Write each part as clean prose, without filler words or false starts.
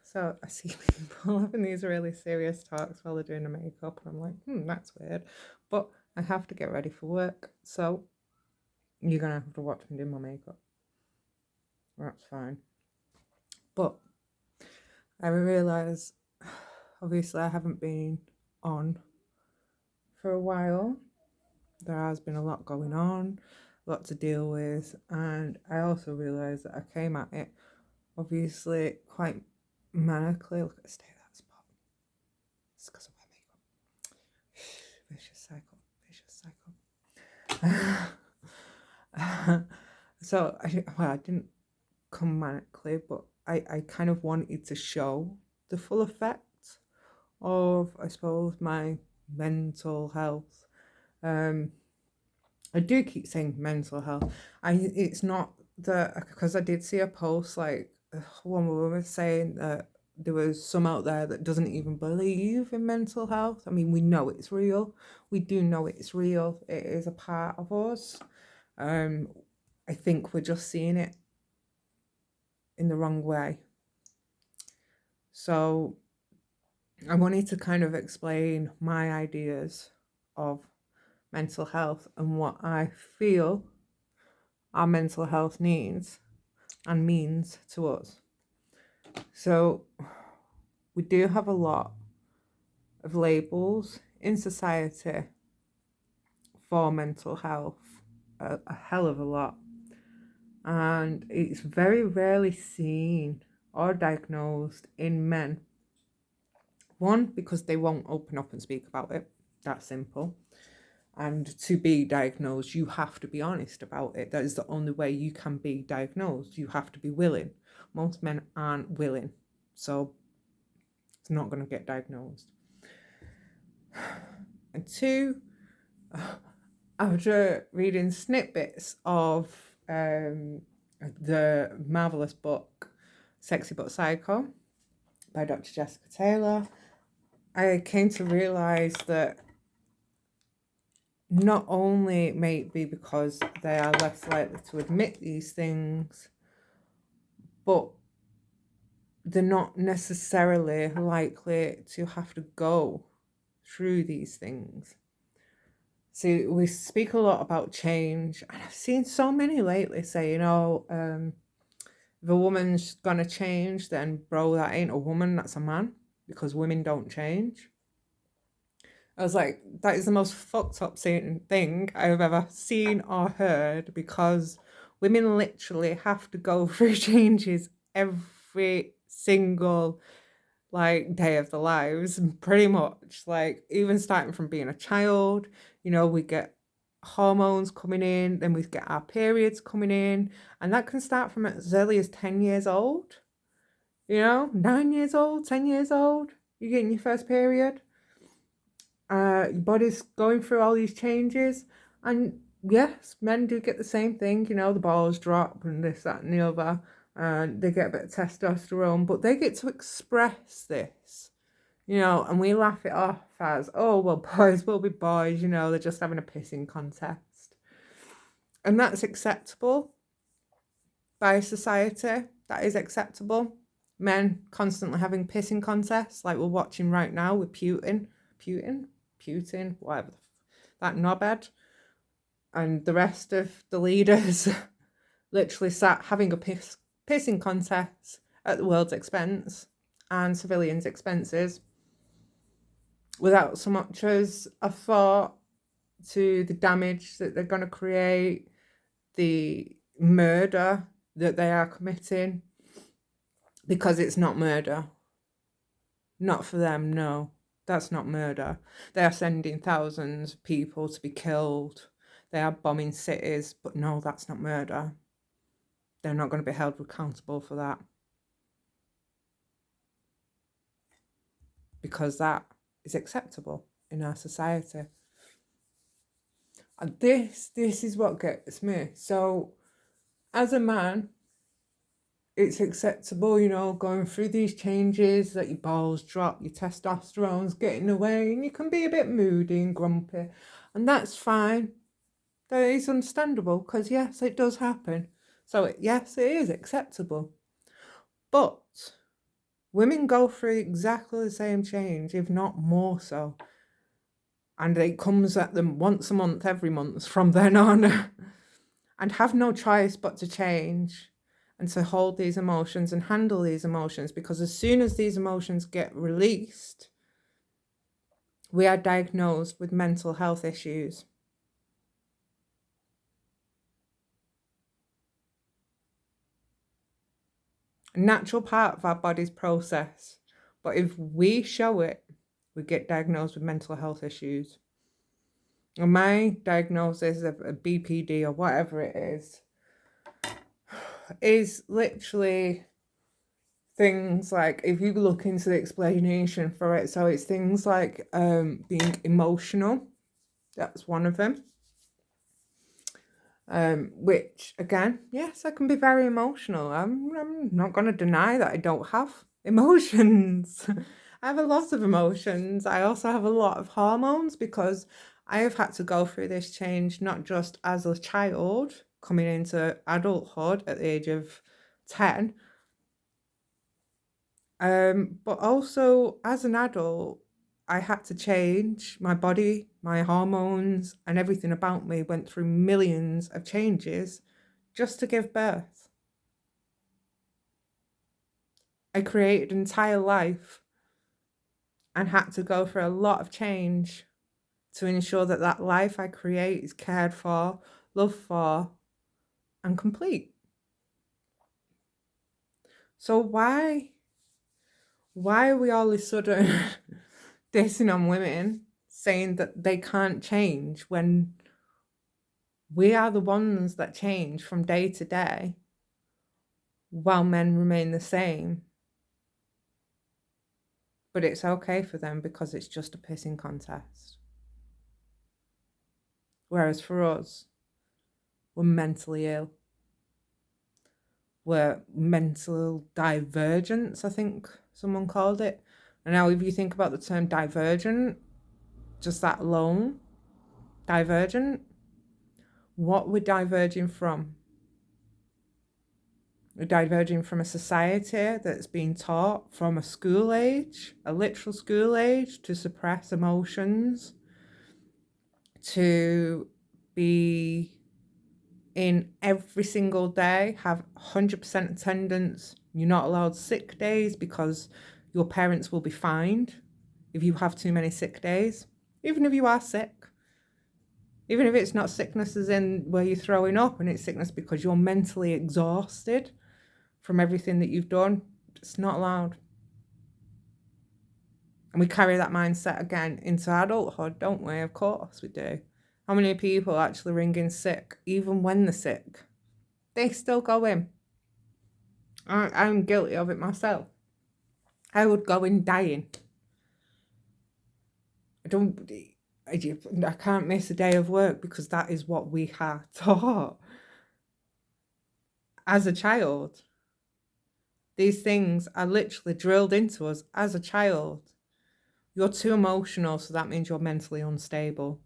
So I see people having these really serious talks while they're doing the makeup, and I'm like, that's weird. But I have to get ready for work, so you're gonna have to watch me do my makeup. That's fine. But I realise, obviously, I haven't been on for a while. There has been a lot going on, a lot to deal with, and I also realised that I came at it, obviously, quite manically. Look at the state of that spot. It's because of my makeup. Vicious cycle. Vicious cycle. So, I didn't come manically, but I kind of wanted to show the full effect of, I suppose, my mental health. Um, I do keep saying mental health. It's not that, because I did see a post like one woman was saying that there was some out there that doesn't even believe in mental health. I mean, we know it's real. We do know it's real. It is a part of us. Um, I think we're just seeing it in the wrong way. So I wanted to kind of explain my ideas of mental health and what I feel our mental health needs and means to us. So we do have a lot of labels in society for mental health, a hell of a lot. And it's very rarely seen or diagnosed in men. One, because they won't open up and speak about it. That's simple. And to be diagnosed, you have to be honest about it. That is the only way you can be diagnosed. You have to be willing. Most men aren't willing, so it's not going to get diagnosed. And two, after reading snippets of the marvelous book Sexy But Psycho by Dr. Jessica Taylor, I came to realize that not only may it be because they are less likely to admit these things, but they're not necessarily likely to have to go through these things. See, we speak a lot about change, and I've seen so many lately saying, if a woman's gonna change, then bro, that ain't a woman, that's a man, because women don't change. I was like, that is the most fucked up thing I've ever seen or heard, because women literally have to go through changes every single day of their lives, pretty much. Like, even starting from being a child, we get hormones coming in, then we get our periods coming in, and that can start from as early as 10 years old. 9 years old, 10 years old, you're getting your first period. Your body's going through all these changes, and yes, men do get the same thing. The balls drop and this, that, and the other, and they get a bit of testosterone, but they get to express this, and we laugh it off as, oh, well, boys will be boys, they're just having a pissing contest. And that's acceptable by society. That is acceptable. Men constantly having pissing contests, like we're watching right now with Putin, whatever, that knobhead, and the rest of the leaders literally sat having a pissing contest at the world's expense and civilians' expenses, without so much as a thought to the damage that they're going to create, the murder that they are committing, because it's not murder. Not for them, no. That's not murder. They are sending thousands of people to be killed. They are bombing cities, but no, that's not murder. They're not going to be held accountable for that, because that is acceptable in our society. And this is what gets me. So, as a man, it's acceptable, going through these changes, that your balls drop, your testosterone's getting away, and you can be a bit moody and grumpy. And that's fine. That is understandable, because yes, it does happen. So, yes, it is acceptable. But women go through exactly the same change, if not more so. And it comes at them once a month, every month from then on, and have no choice but to change and to hold these emotions and handle these emotions, because as soon as these emotions get released, we are diagnosed with mental health issues. A natural part of our body's process, but if we show it, we get diagnosed with mental health issues. And my diagnosis of a BPD or whatever it is literally things like, if you look into the explanation for it, so it's things like being emotional. That's one of them. Which again, yes, I can be very emotional. I'm not going to deny that I don't have emotions. I have a lot of emotions. I also have a lot of hormones, because I have had to go through this change not just as a child coming into adulthood at the age of 10, but also as an adult. I had to change my body, my hormones, and everything about me went through millions of changes just to give birth. I created an entire life and had to go through a lot of change to ensure that that life I create is cared for, loved for, and complete. So why are we all of a sudden dissing on women, saying that they can't change, when we are the ones that change from day to day while men remain the same? But it's okay for them because it's just a pissing contest. Whereas for us, we're mentally ill. We're mental divergence, I think someone called it. And now if you think about the term divergent, just that alone, divergent, what we're diverging from? We're diverging from a society that's been taught from a school age, a literal school age, to suppress emotions, to be in every single day, have 100% attendance. You're not allowed sick days because your parents will be fined if you have too many sick days, even if you are sick. Even if it's not sickness as in where you're throwing up, and it's sickness because you're mentally exhausted from everything that you've done, it's not allowed. And we carry that mindset again into adulthood, don't we? Of course we do. How many people actually ring in sick, even when they're sick? They still go in. I'm guilty of it myself. I would go in dying. I can't miss a day of work because that is what we are taught as a child. These things are literally drilled into us as a child. You're too emotional, so that means you're mentally unstable.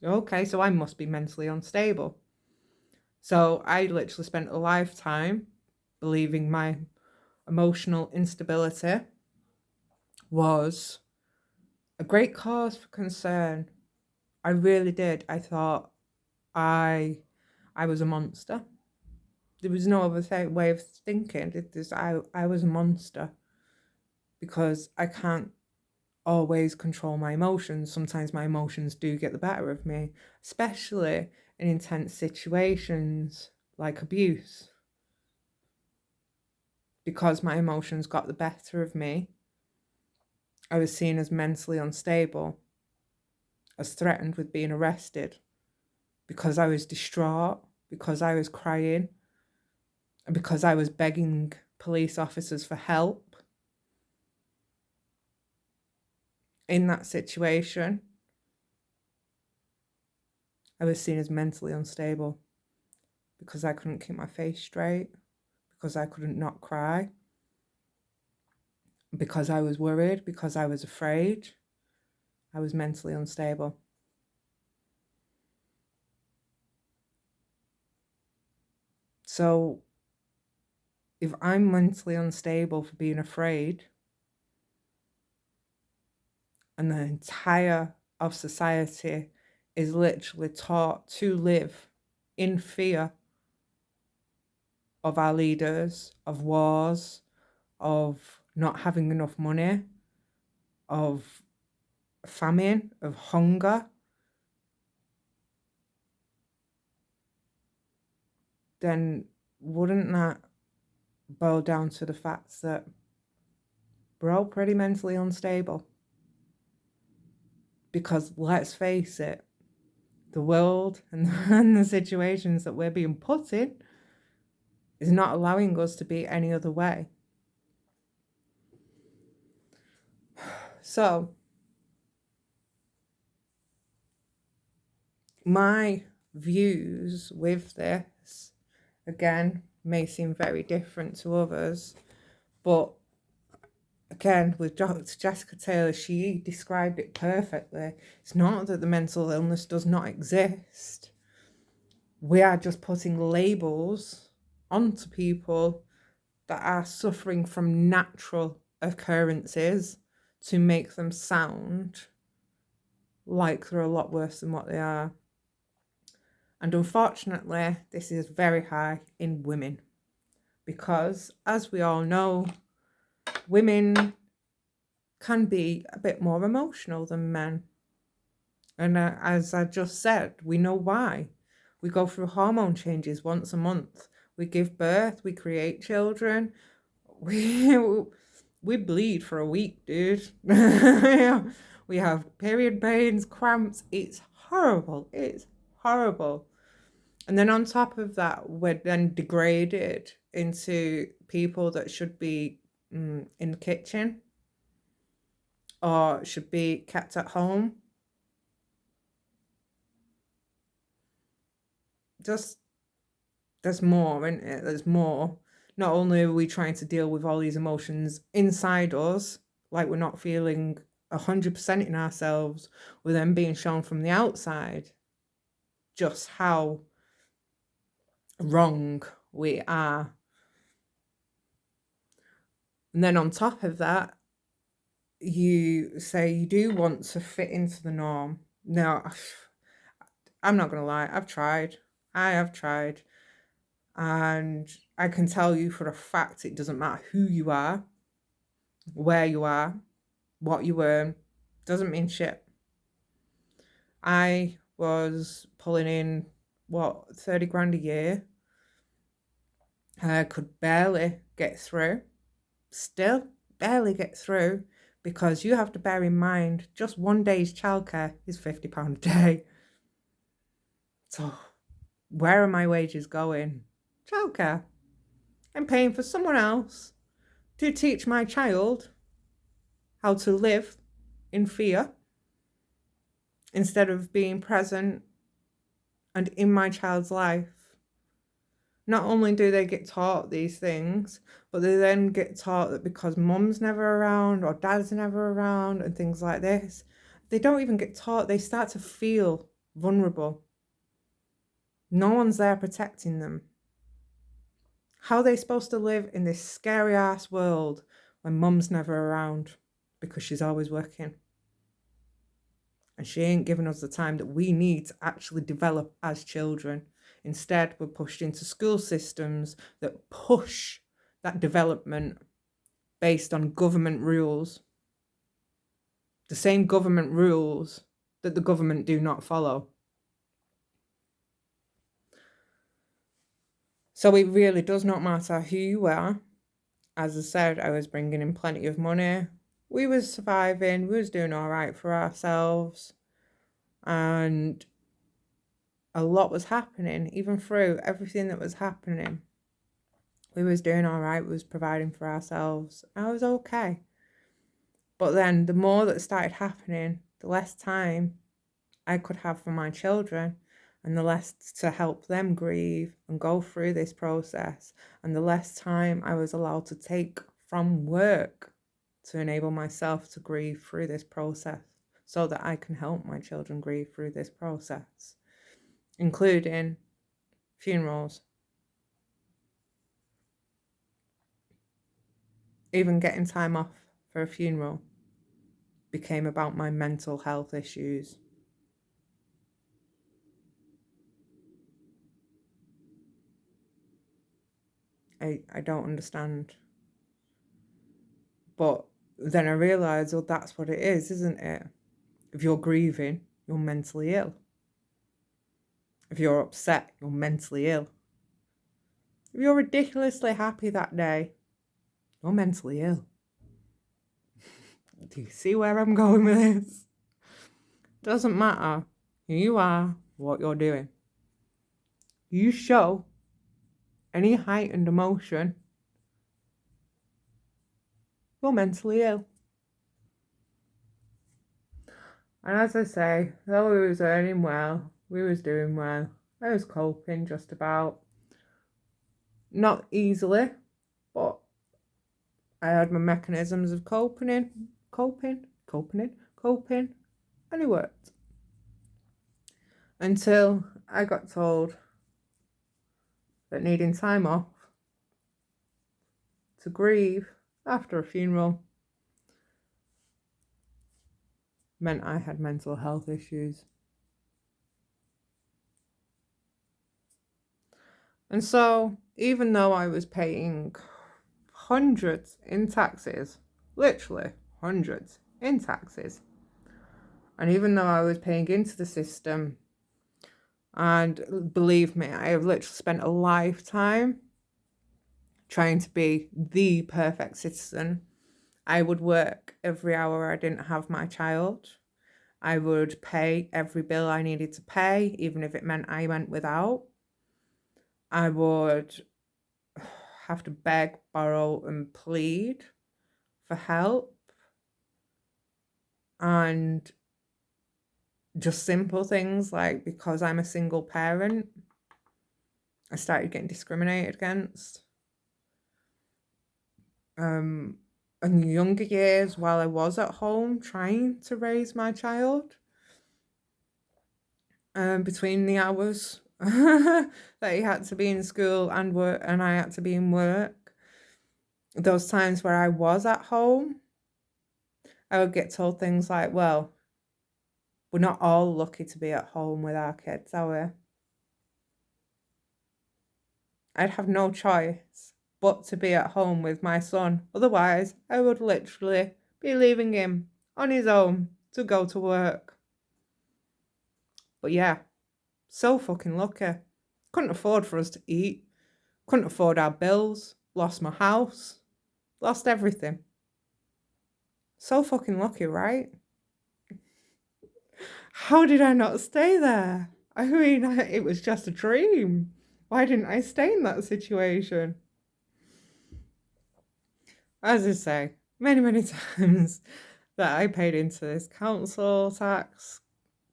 Okay, so I must be mentally unstable. So I literally spent a lifetime believing my emotional instability was a great cause for concern. I really did. I thought I was a monster. There was no other way of thinking. I was a monster because I can't always control my emotions. Sometimes my emotions do get the better of me, especially in intense situations like abuse. Because my emotions got the better of me, I was seen as mentally unstable, as threatened with being arrested, because I was distraught, because I was crying, and because I was begging police officers for help. In that situation, I was seen as mentally unstable because I couldn't keep my face straight, because I couldn't not cry, because I was worried, because I was afraid. I was mentally unstable. So if I'm mentally unstable for being afraid, and the entire of society is literally taught to live in fear of our leaders, of wars, of not having enough money, of famine, of hunger, then wouldn't that boil down to the fact that we're all pretty mentally unstable? Because let's face it, the world and the situations that we're being put in is not allowing us to be any other way. So, my views with this, again, may seem very different to others, but again, with Dr. Jessica Taylor, she described it perfectly. It's not that the mental illness does not exist. We are just putting labels onto people that are suffering from natural occurrences to make them sound like they're a lot worse than what they are. And unfortunately, this is very high in women because, as we all know, women can be a bit more emotional than men. And as I just said, we know why. We go through hormone changes once a month. We give birth, we create children. We bleed for a week, dude. We have period pains, cramps. It's horrible. It's horrible. And then on top of that, we're then degraded into people that should be in the kitchen or should be kept at home. Just, there's more, isn't it? There's more. Not only are we trying to deal with all these emotions inside us, like we're not feeling 100% in ourselves, we're then being shown from the outside just how wrong we are. And then on top of that, you say you do want to fit into the norm. Now, I'm not going to lie, I've tried. I have tried. And I can tell you for a fact it doesn't matter who you are, where you are, what you earn, doesn't mean shit. I was pulling in, 30 grand a year. I could barely get through. Still barely get through because you have to bear in mind just one day's childcare is £50 a day. So where are my wages going? Childcare. I'm paying for someone else to teach my child how to live in fear instead of being present and in my child's life. Not only do they get taught these things, but they then get taught that because mum's never around or dad's never around and things like this, they don't even get taught. They start to feel vulnerable. No one's there protecting them. How are they supposed to live in this scary ass world when mum's never around because she's always working? And she ain't giving us the time that we need to actually develop as children. Instead, we're pushed into school systems that push that development based on government rules. The same government rules that the government do not follow. So it really does not matter who you are. As I said, I was bringing in plenty of money. We was surviving. We was doing all right for ourselves. And a lot was happening, even through everything that was happening. We was doing all right. We was providing for ourselves. I was okay. But then the more that started happening, the less time I could have for my children and the less to help them grieve and go through this process and the less time I was allowed to take from work to enable myself to grieve through this process so that I can help my children grieve through this process, including funerals. even getting time off for a funeral became about my mental health issues. I don't understand. But then I realised, well, that's what it is, isn't it? If you're grieving, you're mentally ill. If you're upset, you're mentally ill. If you're ridiculously happy that day, you're mentally ill. Do you see where I'm going with this? Doesn't matter who you are, what you're doing. You show any heightened emotion, you're mentally ill. And as I say, though we was earning well, we was doing well, I was coping just about. Not easily, but I had my mechanisms of coping, and it worked. Until I got told that needing time off to grieve after a funeral meant I had mental health issues. And so, even though I was paying hundreds in taxes, literally hundreds in taxes, and even though I was paying into the system, and believe me, I have literally spent a lifetime trying to be the perfect citizen. I would work every hour I didn't have my child. I would pay every bill I needed to pay, even if it meant I went without. I would have to beg, borrow, and plead for help. And just simple things like, because I'm a single parent, I started getting discriminated against. In younger years, while I was at home trying to raise my child, between the hours that he had to be in school and work, and I had to be in work, those times where I was at home, I would get told things like, well, we're not all lucky to be at home with our kids, are we? I'd have no choice but to be at home with my son. Otherwise, I would literally be leaving him on his own to go to work. But yeah, so fucking lucky. Couldn't afford for us to eat. Couldn't afford our bills. Lost my house. Lost everything. So fucking lucky, right? How did I not stay there? I mean, it was just a dream. Why didn't I stay in that situation? As I say, many, many times that I paid into this council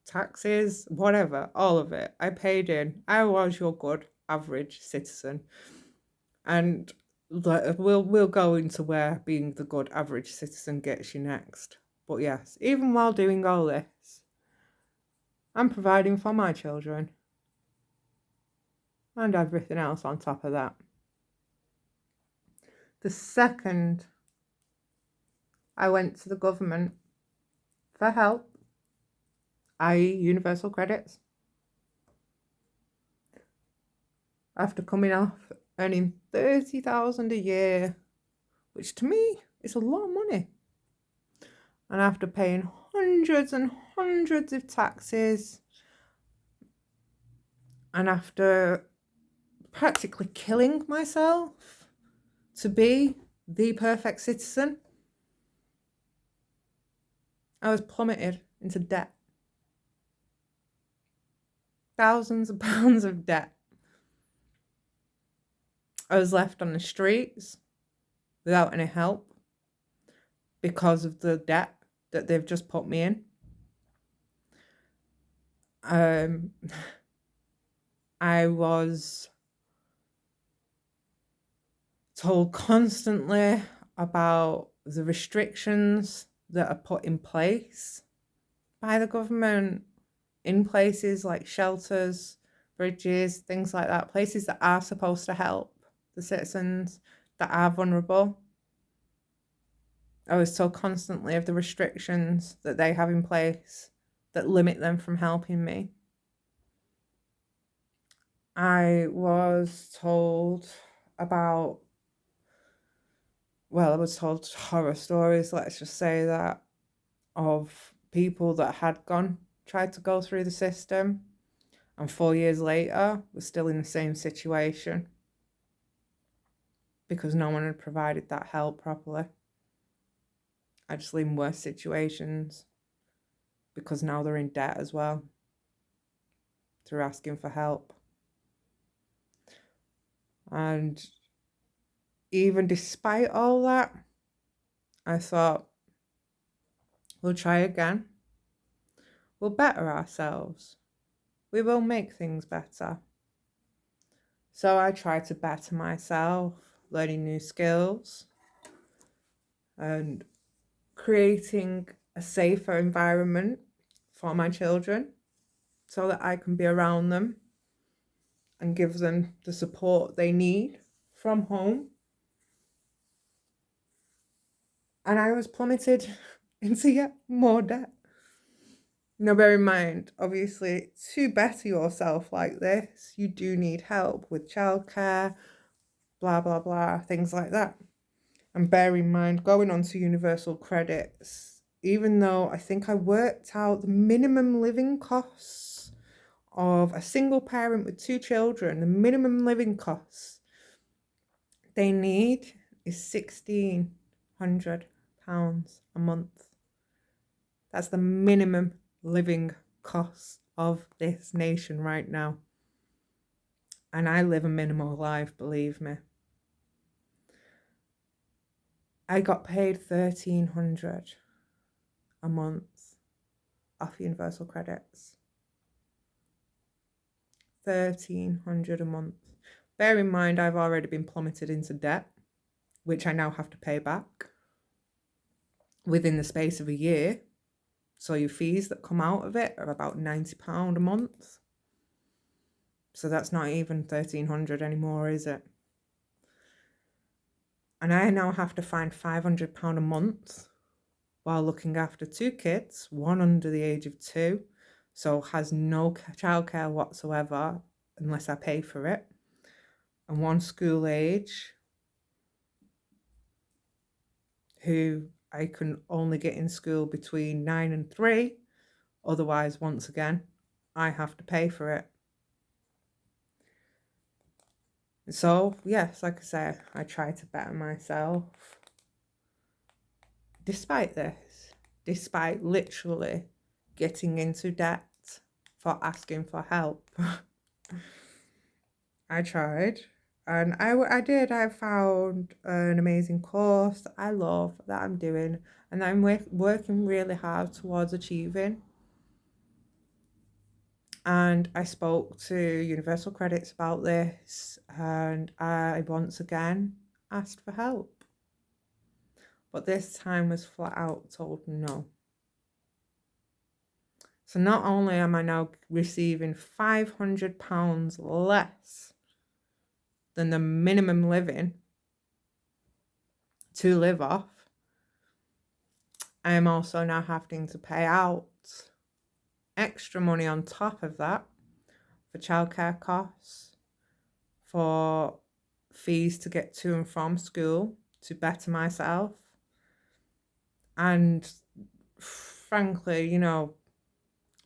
taxes, whatever, all of it. I paid in. I was your good average citizen. And we'll go into where being the good average citizen gets you next. But yes, even while doing all this, I'm providing for my children and everything else on top of that. The second I went to the government for help, i.e. universal credits, after coming off earning 30,000 a year, which to me is a lot of money, and after paying hundreds and hundreds of taxes, and after practically killing myself to be the perfect citizen, I was plummeted into debt. Thousands of pounds of debt. I was left on the streets without any help because of the debt that they've just put me in. I was told constantly about the restrictions that are put in place by the government in places like shelters, bridges, things like that, places that are supposed to help the citizens that are vulnerable. I was told constantly of the restrictions that they have in place that limit them from helping me. I was told about, well, I was told horror stories, let's just say that, of people that had tried to go through the system, and 4 years later were still in the same situation because no one had provided that help properly. Actually, in worse situations because now they're in debt as well through asking for help. And even despite all that, I thought, we'll try again. We'll better ourselves. We will make things better. So I tried to better myself, learning new skills and creating a safer environment for my children so that I can be around them and give them the support they need from home. And I was plummeted into yet more debt. Now, bear in mind, obviously, to better yourself like this, you do need help with childcare, blah, blah, blah, things like that. And bear in mind, going on to universal credits, even though I think I worked out the minimum living costs of a single parent with 2 children, the minimum living costs they need is £1,600 a month. That's the minimum living costs of this nation right now. And I live a minimal life, believe me. I got paid £1,300 a month off universal credits. £1,300 a month. Bear in mind, I've already been plummeted into debt, which I now have to pay back within the space of a year. So your fees that come out of it are about £90 a month. So that's not even £1,300 anymore, is it? And I now have to find £500 a month while looking after 2 kids, one under the age of 2, so has no childcare whatsoever unless I pay for it, and one school age who I can only get in school between 9 and 3. Otherwise, once again, I have to pay for it. So, yes, like I say, I try to better myself. Despite this, despite literally getting into debt for asking for help, I tried. And I did. I found an amazing course that I love, that I'm doing, and I'm working really hard towards achieving. And I spoke to Universal Credits about this, and I once again asked for help. But this time was flat out told no. So not only am I now receiving £500 less than the minimum living to live off, I am also now having to pay out extra money on top of that for childcare costs, for fees to get to and from school, to better myself. And frankly, you know,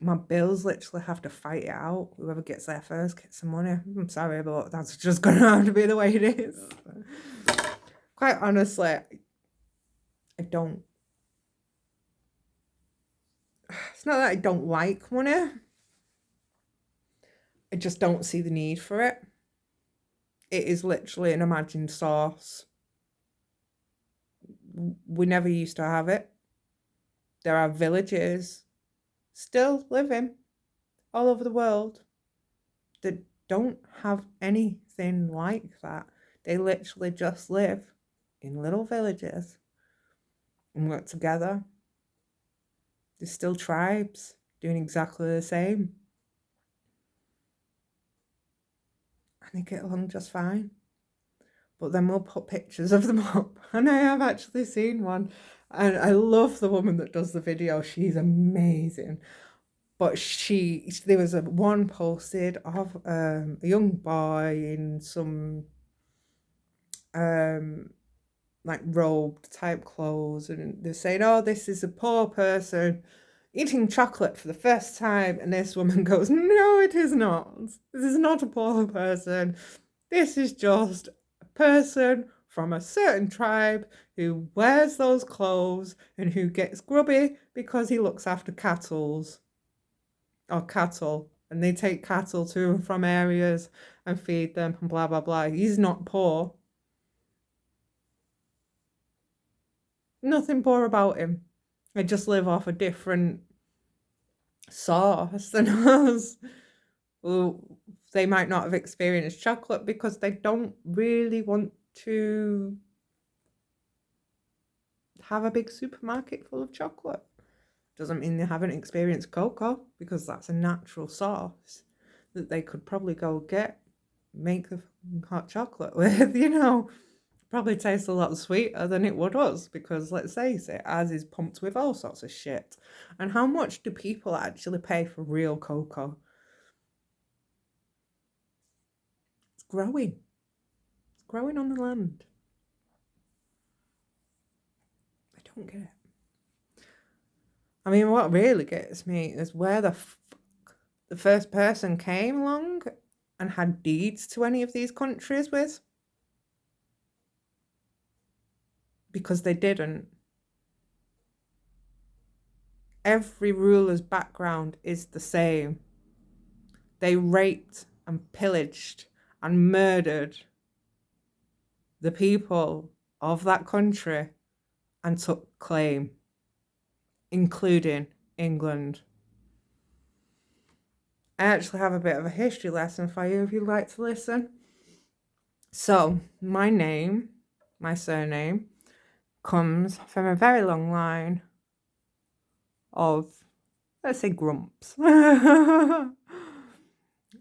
my bills literally have to fight it out. Whoever gets there first gets some money. I'm sorry, but that's just going to have to be the way it is. Quite honestly, I don't. It's not that I don't like money. I just don't see the need for it. It is literally an imagined source. We never used to have it. There are villages still living all over the world that don't have anything like that. They literally just live in little villages and work together. There's still tribes doing exactly the same. And they get along just fine. But then we'll put pictures of them up. And I have actually seen one. And I love the woman that does the video. She's amazing. But there was one posted of a young boy in some like robed type clothes, and they're saying, "Oh, this is a poor person eating chocolate for the first time," and this woman goes, "No, it is not. This is not a poor person. This is just a person from a certain tribe who wears those clothes and who gets grubby because he looks after cattle, and they take cattle to and from areas and feed them and blah blah blah. He's not poor. Nothing poor about him. They just live off a different source than us. Well, they might not have experienced chocolate because they don't really want to have a big supermarket full of chocolate. Doesn't mean they haven't experienced cocoa, because that's a natural source that they could probably go make the hot chocolate with, you know. Probably tastes a lot sweeter than it would us, because let's face it, ours is pumped with all sorts of shit. And how much do people actually pay for real cocoa? It's growing. It's growing on the land. I don't get it. I mean, what really gets me is where the first person came along and had deeds to any of these countries with. Because they didn't. Every ruler's background is the same. They raped and pillaged and murdered the people of that country and took claim, including England. I actually have a bit of a history lesson for you if you'd like to listen. So, my surname, comes from a very long line of, let's say, grumps.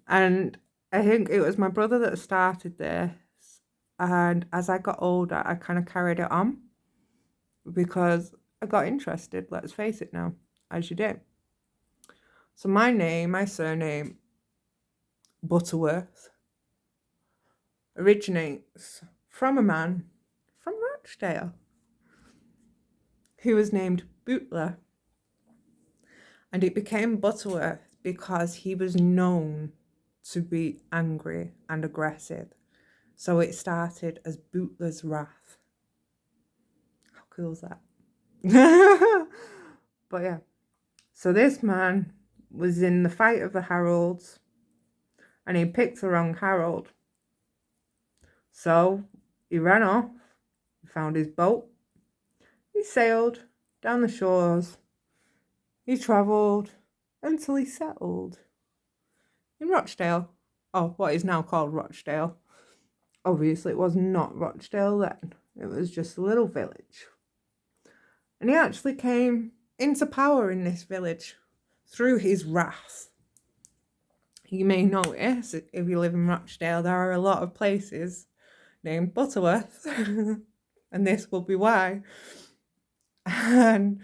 And I think it was my brother that started this. And as I got older, I kind of carried it on because I got interested, let's face it now, as you do. So my surname, Butterworth, originates from a man from Rochdale who was named Bootler. And it became Butterworth because he was known to be angry and aggressive. So it started as Bootler's Wrath. How cool is that? But yeah. So this man was in the fight of the Harolds and he picked the wrong Harold. So he ran off, he found his boat, he sailed down the shores, he travelled until he settled in Rochdale. Oh, what is now called Rochdale. Obviously, it was not Rochdale then. It was just a little village. And he actually came into power in this village through his wrath. You may notice, if you live in Rochdale, there are a lot of places named Butterworth. And this will be why. And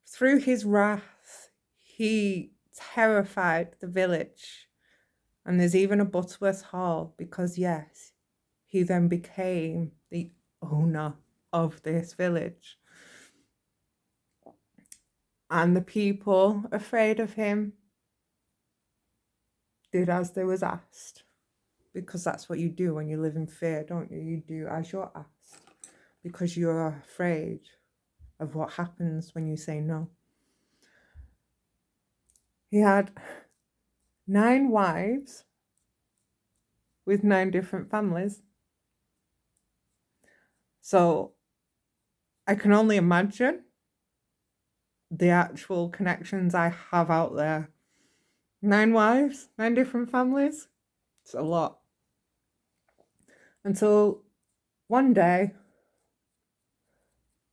through his wrath, he terrified the village. And there's even a Butterworth Hall because, yes, he then became the owner of this village. And the people, afraid of him, did as they was asked. Because that's what you do when you live in fear, don't you? You do as you're asked. Because you're afraid of what happens when you say no. He had 9 wives with 9 different families. So I can only imagine the actual connections I have out there. 9 wives, 9 different families. It's a lot. Until one day,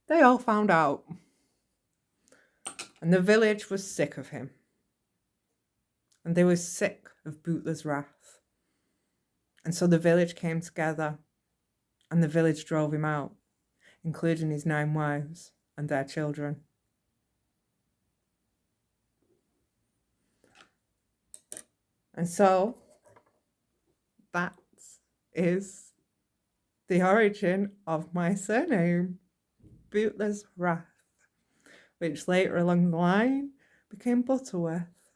they all found out. And the village was sick of him. And they were sick of Bootler's wrath. And so the village came together and the village drove him out, including his 9 wives. and their children. And so that is the origin of my surname, Bootless Wrath, which later along the line became Butterworth.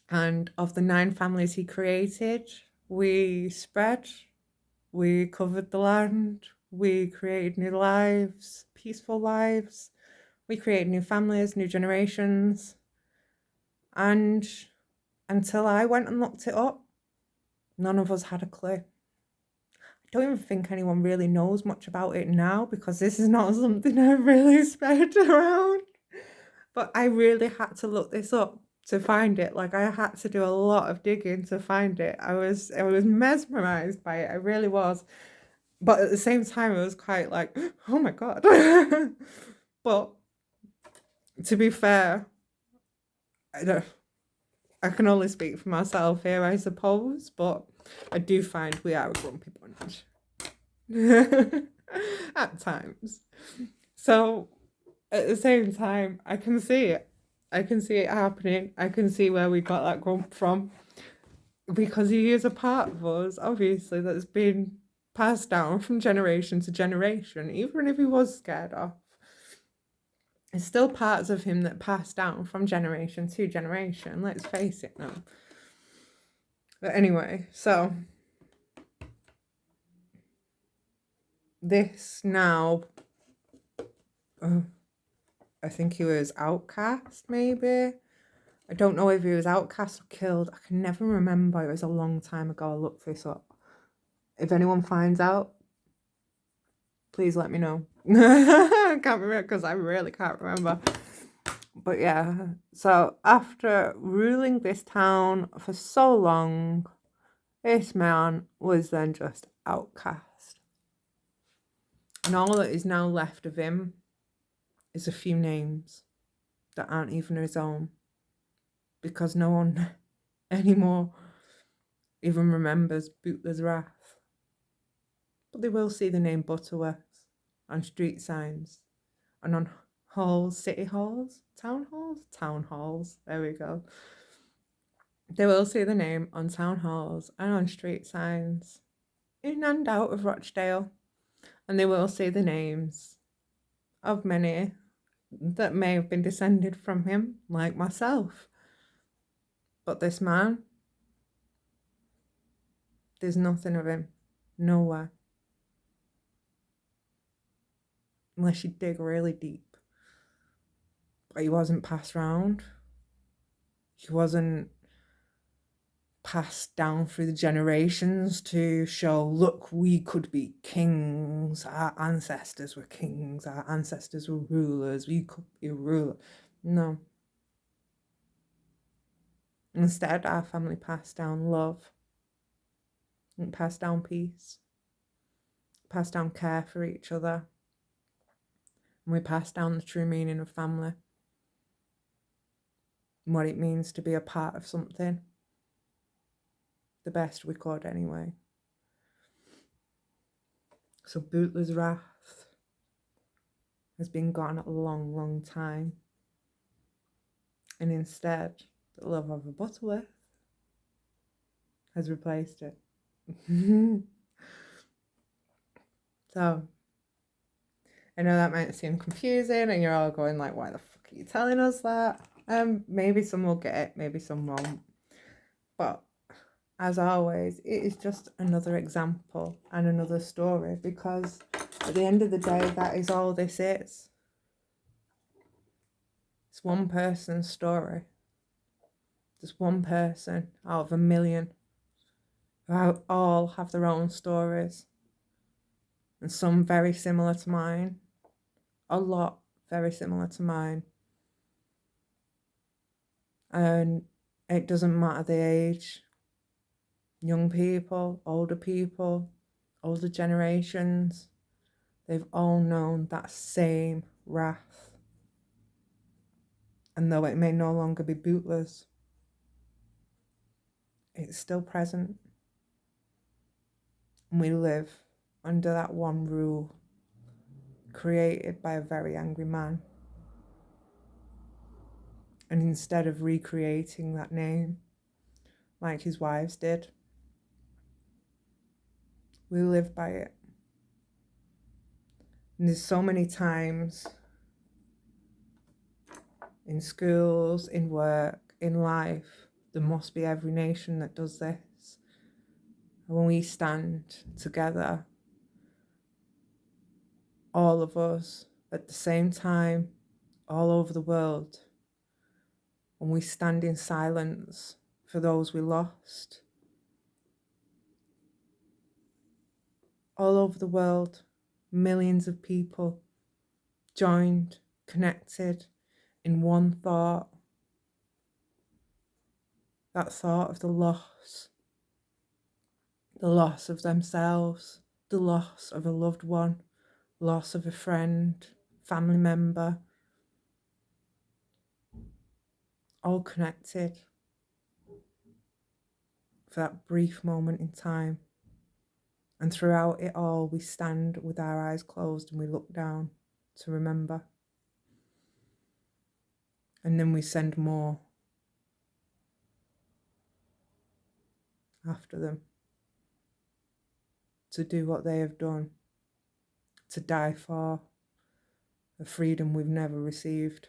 And of the 9 families he created, we spread, we covered the land, we created new lives, peaceful lives, we created new families, new generations. And until I went and looked it up, none of us had a clue. I don't even think anyone really knows much about it now, because this is not something I've really spread around. But I really had to look this up to find it. Like, I had to do a lot of digging to find it. I was mesmerized by it. I really was. But at the same time, it was quite like, oh my God. But to be fair, I can only speak for myself here, I suppose, but I do find we are a grumpy bunch at times. So at the same time, I can see it. I can see it happening. I can see where we got that grump from, because he is a part of us, obviously, that's been passed down from generation to generation, even if he was scared off. There's still parts of him that pass down from generation to generation, let's face it now. But anyway, so this now, I think he was outcast, maybe. I don't know if he was outcast or killed. I can never remember. It was a long time ago. I looked this up. If anyone finds out, please let me know. I can't remember, because I really can't remember. But yeah, so after ruling this town for so long, this man was then just outcast. And all that is now left of him is a few names that aren't even his own, because no one anymore even remembers Bootless Wrath. But they will see the name Butterworth on street signs and on halls, city halls, town halls, there we go. They will see the name on town halls and on street signs in and out of Rochdale, and they will see the names of many that may have been descended from him, like myself. But this man, there's nothing of him, nowhere. Unless you dig really deep. But he wasn't passed round. He wasn't passed down through the generations to show, look, we could be kings. Our ancestors were kings. Our ancestors were rulers. We could be a ruler. No. Instead, our family passed down love, and passed down peace, passed down care for each other, and we passed down the true meaning of family and what it means to be a part of something, the best we could anyway. So Bootless Wrath has been gone a long, long time, and instead the love of a Butterworth has replaced it. So I know that might seem confusing, and you're all going like, why the fuck are you telling us that? Maybe some will get it, maybe some won't. But as always, it is just another example and another story, because at the end of the day, that is all this is. It's one person's story. Just one person out of a million who all have their own stories, and some very similar to mine, a lot very similar to mine. And it doesn't matter the age, young people, older generations, they've all known that same wrath. And though it may no longer be Bootless, it's still present. And we live under that one rule, created by a very angry man. And instead of recreating that name like his wives did, we live by it. And there's so many times in schools, in work, in life, there must be every nation that does this. And when we stand together, all of us at the same time, all over the world, when we stand in silence for those we lost, all over the world, millions of people joined, connected in one thought. That thought of the loss of themselves, the loss of a loved one, loss of a friend, family member, all connected for that brief moment in time. And throughout it all, we stand with our eyes closed and we look down to remember. And then we send more after them to do what they have done, to die for a freedom we've never received.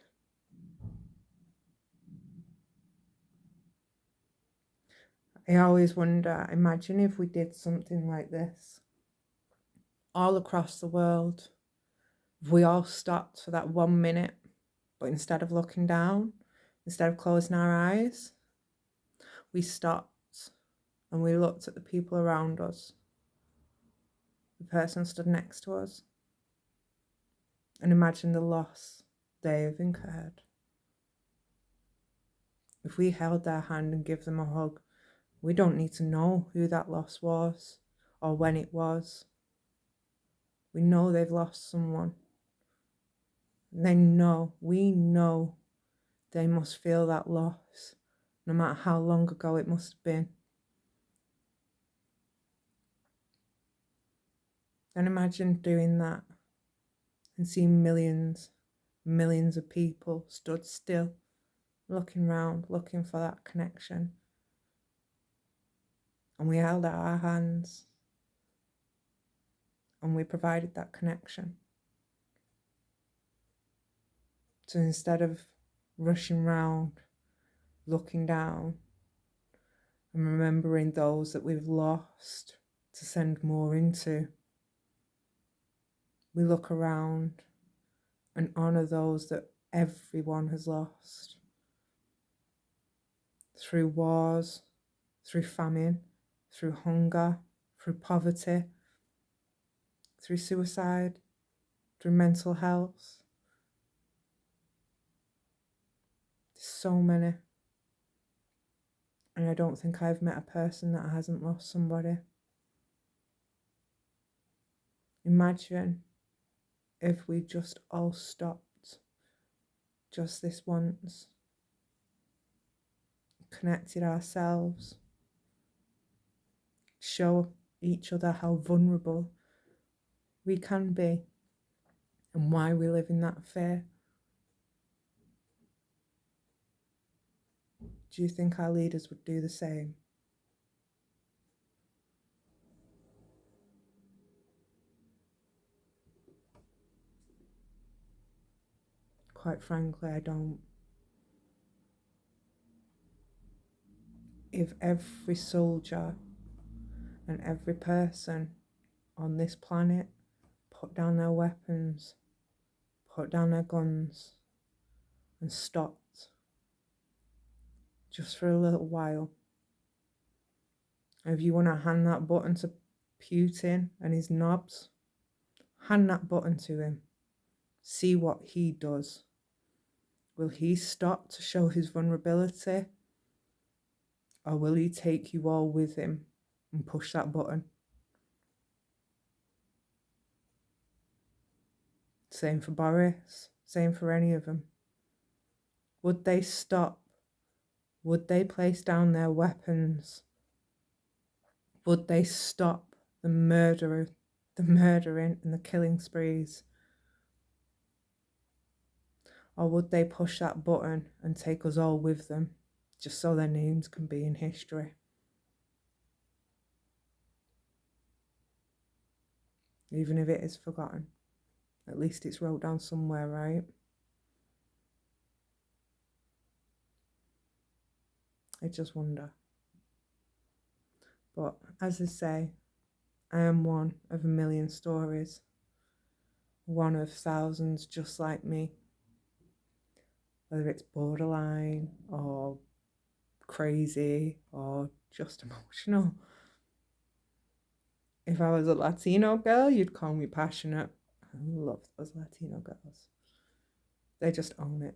I always wonder, imagine if we did something like this all across the world. If we all stopped for that 1 minute, but instead of looking down, instead of closing our eyes, we stopped and we looked at the people around us, the person stood next to us, and imagine the loss they have incurred. If we held their hand and give them a hug, we don't need to know who that loss was or when it was. We know they've lost someone. We know they must feel that loss, no matter how long ago it must have been. And imagine doing that and seeing millions of people stood still, looking round, looking for that connection. And we held out our hands and we provided that connection. So instead of rushing round, looking down and remembering those that we've lost to send more into, we look around and honour those that everyone has lost. Through wars, through famine, through hunger, through poverty, through suicide, through mental health. There's so many. And I don't think I've met a person that hasn't lost somebody. Imagine if we just all stopped just this once, connected ourselves, show each other how vulnerable we can be and why we live in that fear. Do you think our leaders would do the same? Quite frankly, I don't. If every soldier and every person on this planet put down their weapons, put down their guns, and stopped just for a little while, if you want to hand that button to Putin and his knobs, hand that button to him. See what he does. Will he stop to show his vulnerability? Or will he take you all with him and push that button? Same for Boris, same for any of them. Would they stop? Would they place down their weapons? Would they stop the murdering and the killing sprees? Or would they push that button and take us all with them, just so their names can be in history? Even if it is forgotten, at least it's wrote down somewhere, right? I just wonder. But as I say, I am one of a million stories, one of thousands just like me. Whether it's borderline or crazy or just emotional. If I was a Latino girl, you'd call me passionate. I love those Latino girls. They just own it.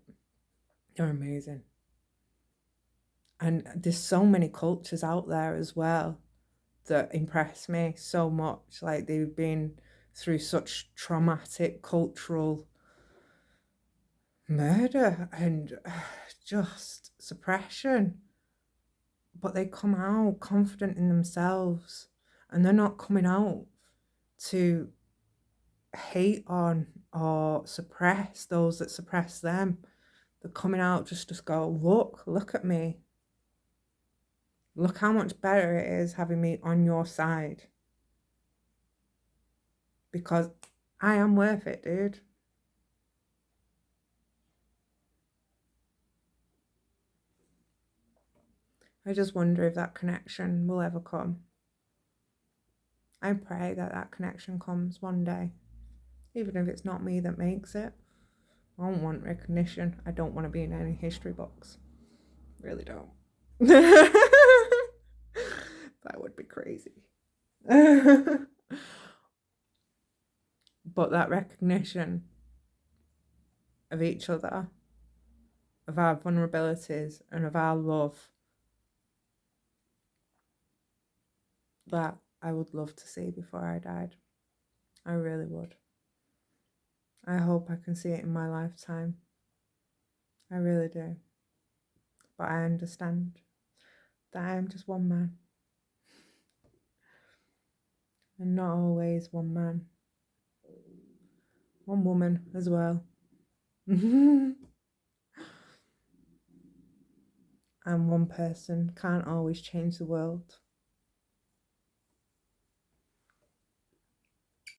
They're amazing. And there's so many cultures out there as well that impress me so much. Like they've been through such traumatic cultural murder and just suppression. But they come out confident in themselves, and they're not coming out to hate on or suppress those that suppress them. They're coming out just to go, look at me. Look how much better it is having me on your side. Because I am worth it, dude. I just wonder if that connection will ever come. I pray that that connection comes one day, even if it's not me that makes it. I don't want recognition. I don't want to be in any history books. Really don't. That would be crazy. But that recognition of each other, of our vulnerabilities, and of our love, that I would love to see before I died. I really would. I hope I can see it in my lifetime. I really do. But I understand that I am just one man. And not always one man. One woman as well. And one person can't always change the world.